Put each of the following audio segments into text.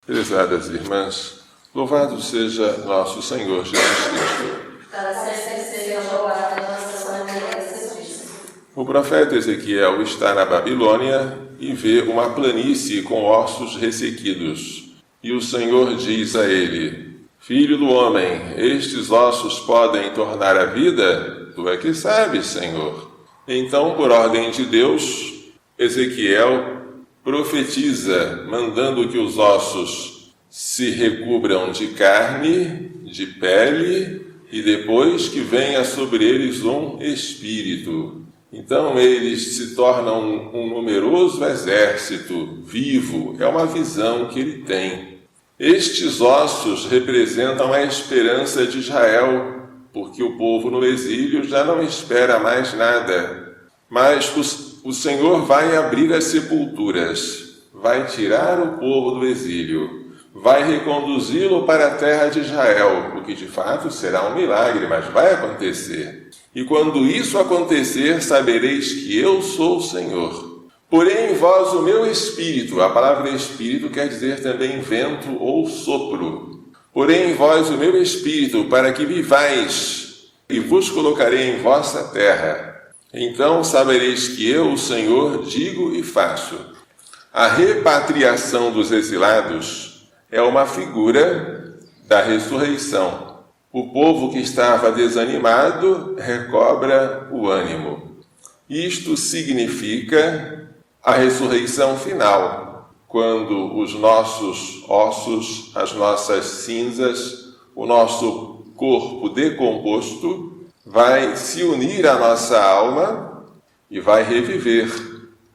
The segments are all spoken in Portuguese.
Prezadas irmãs, louvado seja nosso Senhor Jesus Cristo. Para sempre seja louvada nossa Santa Jesus Cristo. O profeta Ezequiel está na Babilônia e vê uma planície com ossos ressequidos. E o Senhor diz a ele: Filho do homem, estes ossos podem tornar a vida? Tu é que sabes, Senhor. Então, por ordem de Deus, Ezequiel profetiza, mandando que os ossos se recubram de carne, de pele, e depois que venha sobre eles um espírito. Então eles se tornam um numeroso exército vivo. É uma visão que ele tem. Estes ossos representam a esperança de Israel, porque o povo no exílio já não espera mais nada. Mas o Senhor vai abrir as sepulturas, vai tirar o povo do exílio, vai reconduzi-lo para a terra de Israel, o que de fato será um milagre, mas vai acontecer. E quando isso acontecer, sabereis que eu sou o Senhor. Porém em vós o meu espírito, a palavra espírito quer dizer também vento ou sopro. Porém em vós o meu espírito, para que vivais, e vos colocarei em vossa terra. Então sabereis que eu, o Senhor, digo e faço. A repatriação dos exilados é uma figura da ressurreição. O povo que estava desanimado recobra o ânimo. Isto significa a ressurreição final, quando os nossos ossos, as nossas cinzas, o nosso corpo decomposto vai se unir à nossa alma e vai reviver.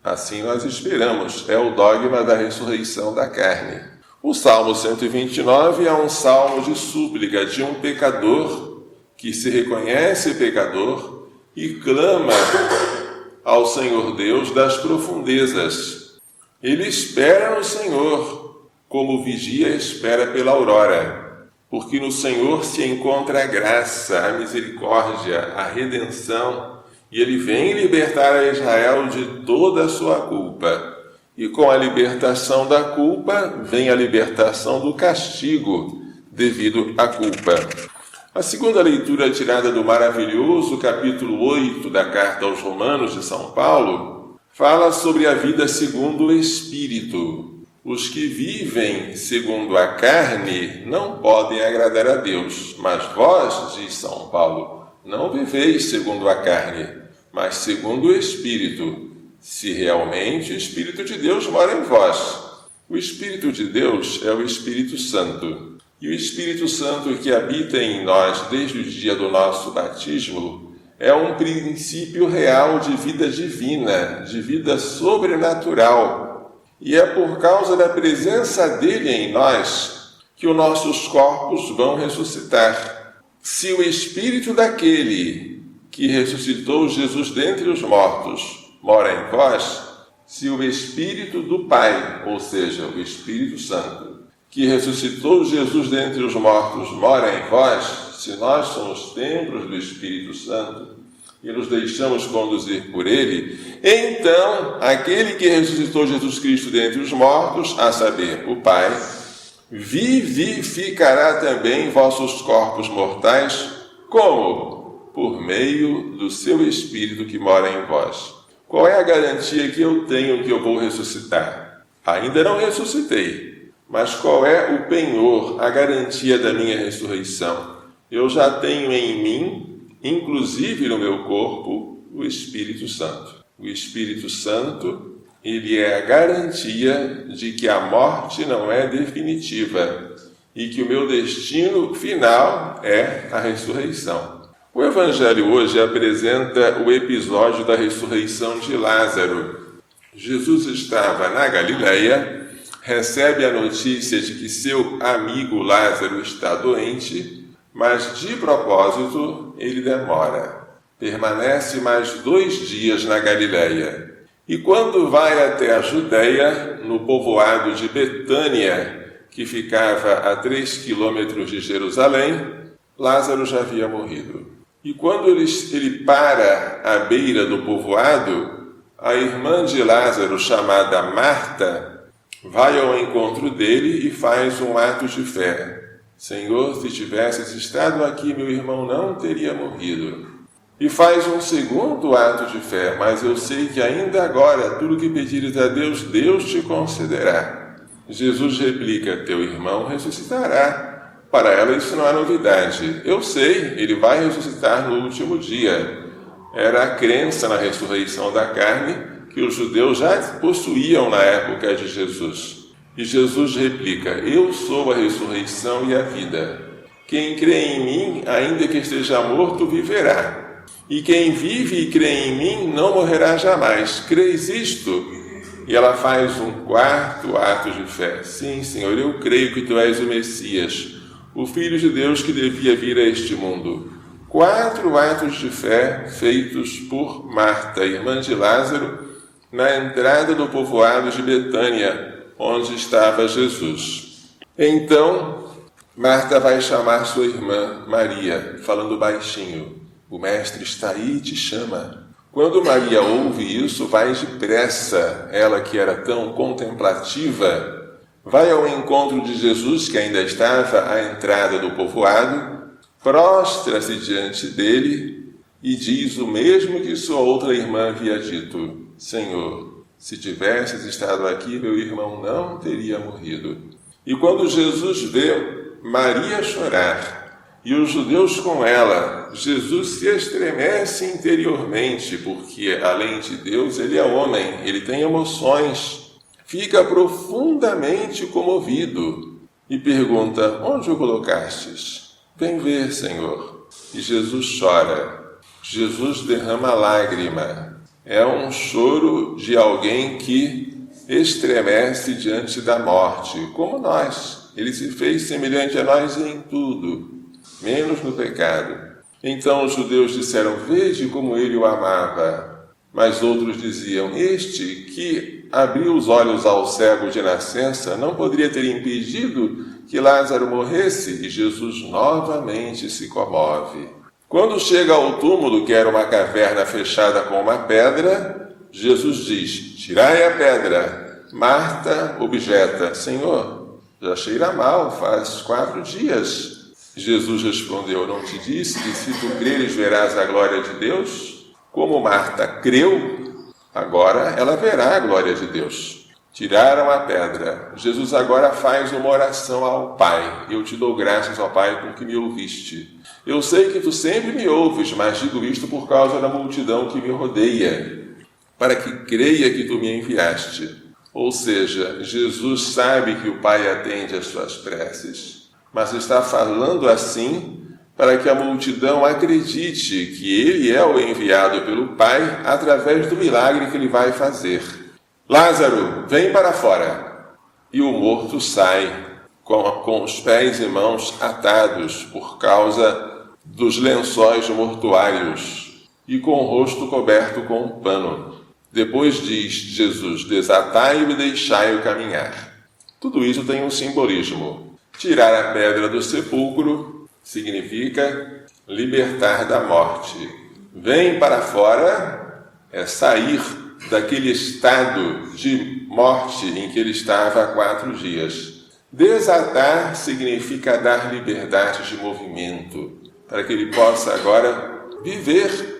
Assim nós esperamos. É o dogma da ressurreição da carne. O Salmo 129 é um salmo de súplica de um pecador que se reconhece pecador e clama ao Senhor Deus das profundezas. Ele espera no Senhor, como o vigia espera pela aurora, porque no Senhor se encontra a graça, a misericórdia, a redenção, e Ele vem libertar a Israel de toda a sua culpa. E com a libertação da culpa, vem a libertação do castigo devido à culpa. A segunda leitura tirada do maravilhoso capítulo 8 da Carta aos Romanos de São Paulo fala sobre a vida segundo o Espírito. Os que vivem segundo a carne não podem agradar a Deus, mas vós, diz São Paulo, não viveis segundo a carne, mas segundo o Espírito, se realmente o Espírito de Deus mora em vós. O Espírito de Deus é o Espírito Santo. E o Espírito Santo que habita em nós desde o dia do nosso batismo é um princípio real de vida divina, de vida sobrenatural. E é por causa da presença dele em nós que os nossos corpos vão ressuscitar. Se o Espírito daquele que ressuscitou Jesus dentre os mortos mora em vós, se o Espírito do Pai, ou seja, o Espírito Santo, que ressuscitou Jesus dentre os mortos, mora em vós, se nós somos templos do Espírito Santo e nos deixamos conduzir por Ele, então aquele que ressuscitou Jesus Cristo dentre os mortos, a saber, o Pai, vivificará também vossos corpos mortais, como? Por meio do seu Espírito que mora em vós. Qual é a garantia que eu tenho que eu vou ressuscitar? Ainda não ressuscitei, mas qual é o penhor, a garantia da minha ressurreição? Eu já tenho em mim, inclusive no meu corpo, o Espírito Santo. O Espírito Santo, ele é a garantia de que a morte não é definitiva e que o meu destino final é a ressurreição. O Evangelho hoje apresenta o episódio da ressurreição de Lázaro. Jesus estava na Galileia, recebe a notícia de que seu amigo Lázaro está doente, mas de propósito ele demora. Permanece mais 2 dias na Galileia. E quando vai até a Judéia, no povoado de Betânia, que ficava a 3 quilômetros de Jerusalém, Lázaro já havia morrido. E quando ele para à beira do povoado, a irmã de Lázaro, chamada Marta, vai ao encontro dele e faz um ato de fé. Senhor, se tivesses estado aqui, meu irmão não teria morrido. E faz um segundo ato de fé, mas eu sei que ainda agora, tudo que pedires a Deus, Deus te concederá. Jesus replica, teu irmão ressuscitará. Para ela isso não é novidade. Eu sei, ele vai ressuscitar no último dia. Era a crença na ressurreição da carne que os judeus já possuíam na época de Jesus. E Jesus replica, eu sou a ressurreição e a vida. Quem crê em mim, ainda que esteja morto, viverá. E quem vive e crê em mim não morrerá jamais. Creis isto? E ela faz um quarto ato de fé. Sim, Senhor, eu creio que Tu és o Messias, o Filho de Deus que devia vir a este mundo. 4 atos de fé feitos por Marta, irmã de Lázaro, na entrada do povoado de Betânia, onde estava Jesus. Então, Marta vai chamar sua irmã Maria, falando baixinho. O mestre está aí e te chama. Quando Maria ouve isso, vai depressa, ela que era tão contemplativa, vai ao encontro de Jesus, que ainda estava à entrada do povoado, prostra-se diante dele e diz o mesmo que sua outra irmã havia dito. Senhor, se tivesses estado aqui, meu irmão não teria morrido. E quando Jesus vê Maria chorar, e os judeus com ela, Jesus se estremece interiormente, porque, além de Deus, ele é homem, ele tem emoções. Fica profundamente comovido e pergunta, onde o colocastes? Vem ver, Senhor. E Jesus chora. Jesus derrama lágrima. É um choro de alguém que estremece diante da morte, como nós. Ele se fez semelhante a nós em tudo, menos no pecado. Então os judeus disseram, vede como ele o amava. Mas outros diziam, este que abriu os olhos ao cego de nascença não poderia ter impedido que Lázaro morresse? E Jesus novamente se comove. Quando chega ao túmulo, que era uma caverna fechada com uma pedra, Jesus diz, tirai a pedra. Marta objeta, Senhor, já cheira mal, faz 4 dias. Jesus respondeu, não te disse que se tu creres verás a glória de Deus? Como Marta creu, agora ela verá a glória de Deus. Tiraram a pedra. Jesus agora faz uma oração ao Pai. Eu te dou graças, ó Pai, porque me ouviste. Eu sei que tu sempre me ouves, mas digo isto por causa da multidão que me rodeia, para que creia que tu me enviaste. Ou seja, Jesus sabe que o Pai atende às suas preces, mas está falando assim para que a multidão acredite que ele é o enviado pelo Pai através do milagre que ele vai fazer. Lázaro, vem para fora. E o morto sai com os pés e mãos atados por causa dos lençóis mortuários e com o rosto coberto com um pano. Depois diz Jesus, desatai-o e deixai-o caminhar. Tudo isso tem um simbolismo. Tirar a pedra do sepulcro significa libertar da morte. Vem para fora é sair daquele estado de morte em que ele estava há 4 dias. Desatar significa dar liberdade de movimento, para que ele possa agora viver.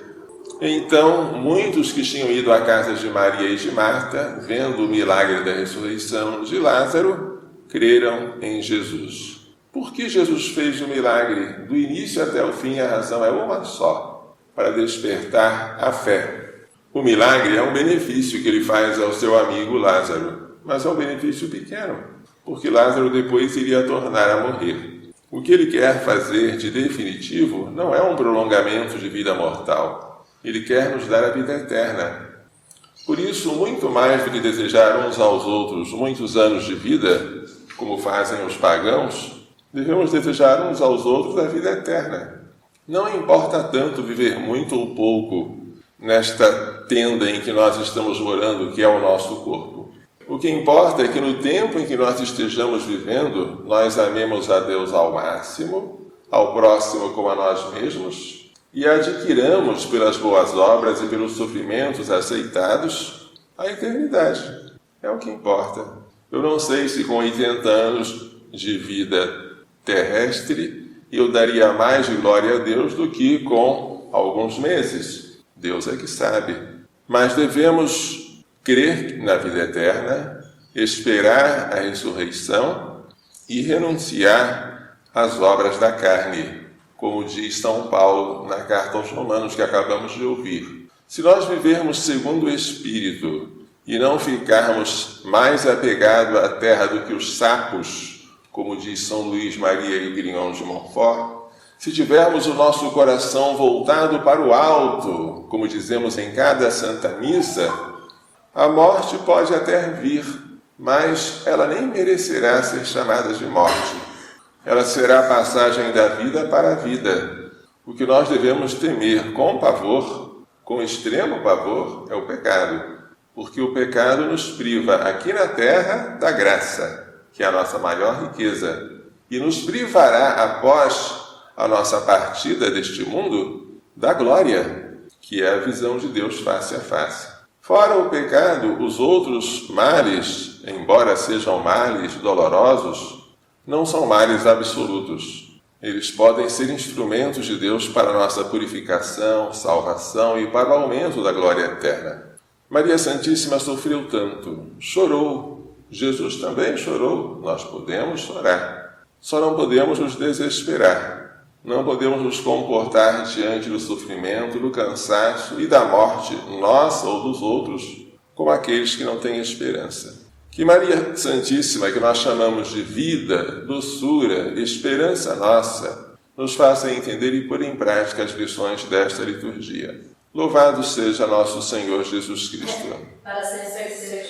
Então, muitos que tinham ido à casa de Maria e de Marta, vendo o milagre da ressurreição de Lázaro, creram em Jesus. Por que Jesus fez o milagre? Do início até o fim, a razão é uma só, para despertar a fé. O milagre é um benefício que ele faz ao seu amigo Lázaro, mas é um benefício pequeno, porque Lázaro depois iria tornar a morrer. O que ele quer fazer de definitivo não é um prolongamento de vida mortal. Ele quer nos dar a vida eterna. Por isso, muito mais do que desejar uns aos outros muitos anos de vida, como fazem os pagãos, devemos desejar uns aos outros a vida eterna. Não importa tanto viver muito ou pouco nesta tenda em que nós estamos morando, que é o nosso corpo. O que importa é que no tempo em que nós estejamos vivendo, nós amemos a Deus ao máximo, ao próximo como a nós mesmos, e adquiramos pelas boas obras e pelos sofrimentos aceitados a eternidade. É o que importa. Eu não sei se com 80 anos de vida terrestre eu daria mais glória a Deus do que com alguns meses. Deus é que sabe. Mas devemos crer na vida eterna, esperar a ressurreição e renunciar às obras da carne, como diz São Paulo na carta aos Romanos que acabamos de ouvir. Se nós vivermos segundo o Espírito e não ficarmos mais apegados à terra do que os sapos, como diz São Luís Maria e Grignon de Montfort, se tivermos o nosso coração voltado para o alto, como dizemos em cada Santa Missa, a morte pode até vir, mas ela nem merecerá ser chamada de morte. Ela será a passagem da vida para a vida. O que nós devemos temer com pavor, com extremo pavor, é o pecado. Porque o pecado nos priva aqui na terra da graça, que é a nossa maior riqueza, e nos privará após a nossa partida deste mundo da glória, que é a visão de Deus face a face. Fora o pecado, os outros males, embora sejam males dolorosos, não são males absolutos. Eles podem ser instrumentos de Deus para a nossa purificação, salvação e para o aumento da glória eterna. Maria Santíssima sofreu tanto, chorou. Jesus também chorou. Nós podemos chorar. Só não podemos nos desesperar. Não podemos nos comportar diante do sofrimento, do cansaço e da morte, nossa ou dos outros, como aqueles que não têm esperança. Que Maria Santíssima, que nós chamamos de vida, doçura, esperança nossa, nos faça entender e pôr em prática as lições desta liturgia. Louvado seja nosso Senhor Jesus Cristo. Para sempre seja